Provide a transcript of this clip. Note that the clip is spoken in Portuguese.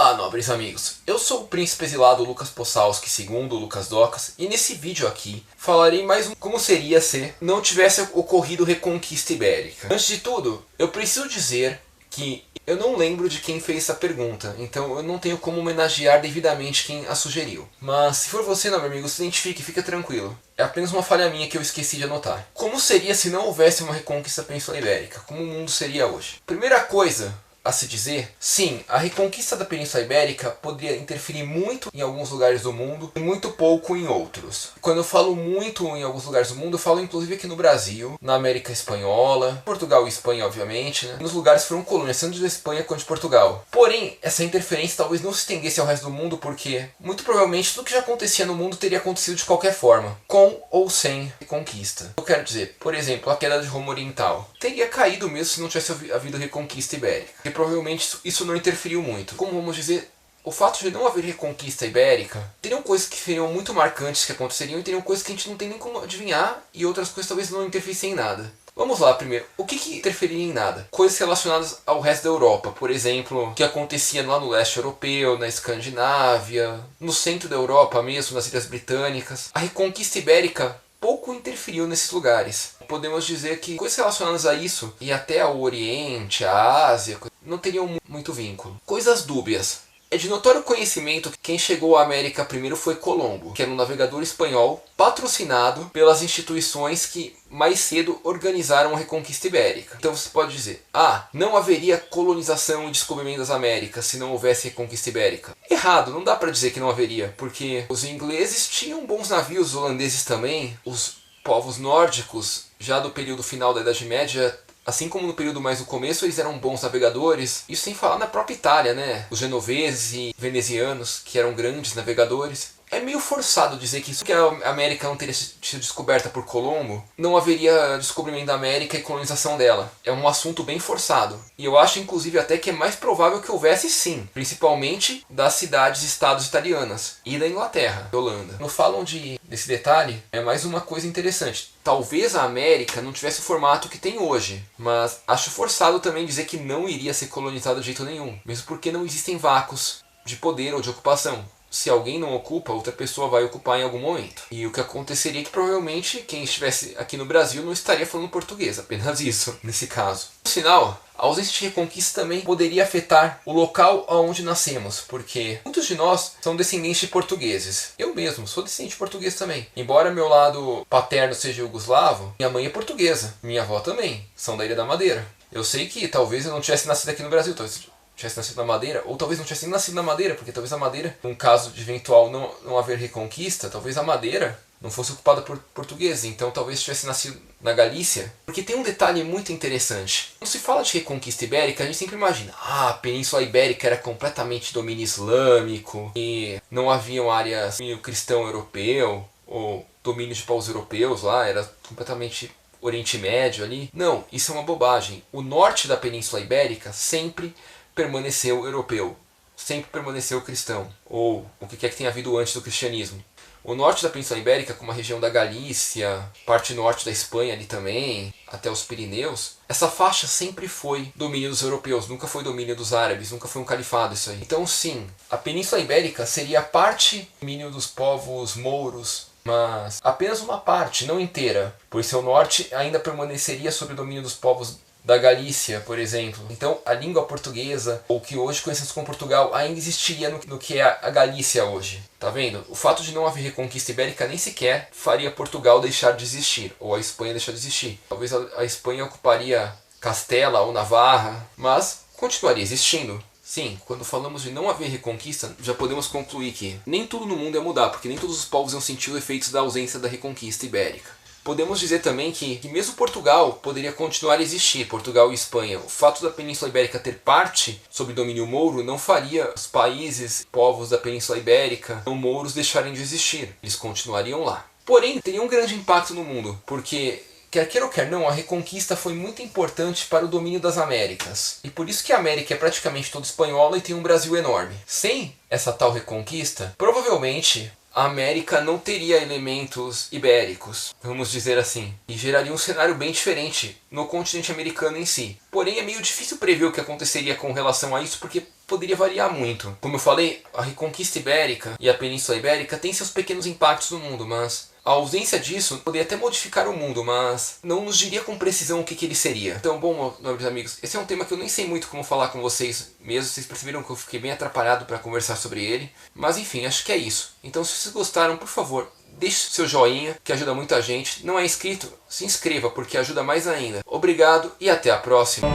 Olá, nobres amigos, eu sou o príncipe exilado Lucas Possalski, segundo Lucas Docas, e nesse vídeo aqui falarei mais como seria se não tivesse ocorrido Reconquista Ibérica. Antes de tudo, eu preciso dizer que eu não lembro de quem fez essa pergunta, então eu não tenho como homenagear devidamente quem a sugeriu. Mas se for você, nobre amigo, se identifique, fica tranquilo. É apenas uma falha minha que eu esqueci de anotar. Como seria se não houvesse uma Reconquista Península Ibérica? Como o mundo seria hoje? Primeira coisa a se dizer, sim, a reconquista da Península Ibérica poderia interferir muito em alguns lugares do mundo e muito pouco em outros. Quando eu falo muito em alguns lugares do mundo, eu falo inclusive aqui no Brasil, na América Espanhola, Portugal e Espanha, obviamente, né? Nos lugares que foram colônias, tanto de Espanha quanto de Portugal. Porém, essa interferência talvez não se estendesse ao resto do mundo porque, muito provavelmente, tudo que já acontecia no mundo teria acontecido de qualquer forma, com ou sem reconquista. Eu quero dizer, por exemplo, a queda de Roma Oriental teria caído mesmo se não tivesse havido reconquista ibérica. Provavelmente isso não interferiu muito. Como vamos dizer, o fato de não haver reconquista ibérica, teriam coisas que seriam muito marcantes que aconteceriam e teriam coisas que a gente não tem nem como adivinhar e outras coisas talvez não interferissem em nada. Vamos lá primeiro, o que interferiria em nada? Coisas relacionadas ao resto da Europa, por exemplo, o que acontecia lá no leste europeu, na Escandinávia, no centro da Europa mesmo, nas Ilhas Britânicas. A reconquista ibérica pouco interferiu nesses lugares. Podemos dizer que coisas relacionadas a isso, e até ao Oriente, à Ásia, não teriam muito vínculo. Coisas dúbias. É de notório conhecimento que quem chegou à América primeiro foi Colombo, que era um navegador espanhol patrocinado pelas instituições que mais cedo organizaram a Reconquista Ibérica. Então você pode dizer, não haveria colonização e descobrimento das Américas se não houvesse Reconquista Ibérica. Errado, não dá para dizer que não haveria, porque os ingleses tinham bons navios, os holandeses também, os povos nórdicos, já do período final da Idade Média, assim como no período mais do começo, eles eram bons navegadores. Isso sem falar na própria Itália, né? Os genoveses e venezianos, que eram grandes navegadores. É meio forçado dizer que isso que a América não teria sido descoberta por Colombo, não haveria descobrimento da América e colonização dela. É um assunto bem forçado. E eu acho inclusive até que é mais provável que houvesse sim, principalmente das cidades-estados italianas e da Inglaterra, da Holanda. Não falam desse detalhe, é mais uma coisa interessante. Talvez a América não tivesse o formato que tem hoje, mas acho forçado também dizer que não iria ser colonizada de jeito nenhum, mesmo porque não existem vácuos de poder ou de ocupação. Se alguém não ocupa, outra pessoa vai ocupar em algum momento. E o que aconteceria é que provavelmente quem estivesse aqui no Brasil não estaria falando português, apenas isso, nesse caso. No final, a ausência de reconquista também poderia afetar o local onde nascemos, porque muitos de nós são descendentes de portugueses. Eu mesmo sou descendente de português também. Embora meu lado paterno seja iugoslavo, minha mãe é portuguesa, minha avó também, são da Ilha da Madeira. Eu sei que talvez eu não tivesse nascido aqui no Brasil, talvez tivesse nascido na Madeira, ou talvez não tivesse nem nascido na Madeira, porque talvez a Madeira, num caso de eventual não haver reconquista, talvez a Madeira não fosse ocupada por portugueses, então talvez tivesse nascido na Galícia. Porque tem um detalhe muito interessante. Quando se fala de reconquista ibérica, a gente sempre imagina, a Península Ibérica era completamente domínio islâmico, e não haviam áreas domínio cristão europeu, ou domínio de povos europeus lá, era completamente Oriente Médio ali. Não, isso é uma bobagem. O norte da Península Ibérica sempre permaneceu europeu, sempre permaneceu cristão, ou o que quer que tenha havido antes do cristianismo. O norte da Península Ibérica, como a região da Galícia, parte norte da Espanha ali também, até os Pirineus, essa faixa sempre foi domínio dos europeus, nunca foi domínio dos árabes, nunca foi um califado isso aí. Então sim, a Península Ibérica seria parte domínio dos povos mouros, mas apenas uma parte, não inteira, pois seu norte ainda permaneceria sob o domínio dos povos da Galícia, por exemplo. Então a língua portuguesa, ou que hoje conhecemos como Portugal, ainda existiria no que é a Galícia hoje. Tá vendo? O fato de não haver reconquista ibérica nem sequer faria Portugal deixar de existir, ou a Espanha deixar de existir. Talvez a Espanha ocuparia Castela ou Navarra, mas continuaria existindo. Sim, quando falamos de não haver reconquista, já podemos concluir que nem tudo no mundo ia mudar, porque nem todos os povos iam sentir os efeitos da ausência da reconquista ibérica. Podemos dizer também que mesmo Portugal poderia continuar a existir, Portugal e Espanha. O fato da Península Ibérica ter parte sob domínio mouro não faria os países, povos da Península Ibérica, não mouros, deixarem de existir. Eles continuariam lá. Porém, teria um grande impacto no mundo, porque quer queira ou quer não, a reconquista foi muito importante para o domínio das Américas. E por isso que a América é praticamente toda espanhola e tem um Brasil enorme. Sem essa tal reconquista, provavelmente a América não teria elementos ibéricos, vamos dizer assim, e geraria um cenário bem diferente no continente americano em si. Porém, é meio difícil prever o que aconteceria com relação a isso, porque poderia variar muito. Como eu falei, a Reconquista Ibérica e a Península Ibérica têm seus pequenos impactos no mundo, mas a ausência disso poderia até modificar o mundo, mas não nos diria com precisão o que ele seria. Então, bom, nobres amigos, esse é um tema que eu nem sei muito como falar com vocês mesmo. Vocês perceberam que eu fiquei bem atrapalhado para conversar sobre ele. Mas enfim, acho que é isso. Então, se vocês gostaram, por favor, deixe seu joinha, que ajuda muito a gente. Não é inscrito? Se inscreva, porque ajuda mais ainda. Obrigado e até a próxima.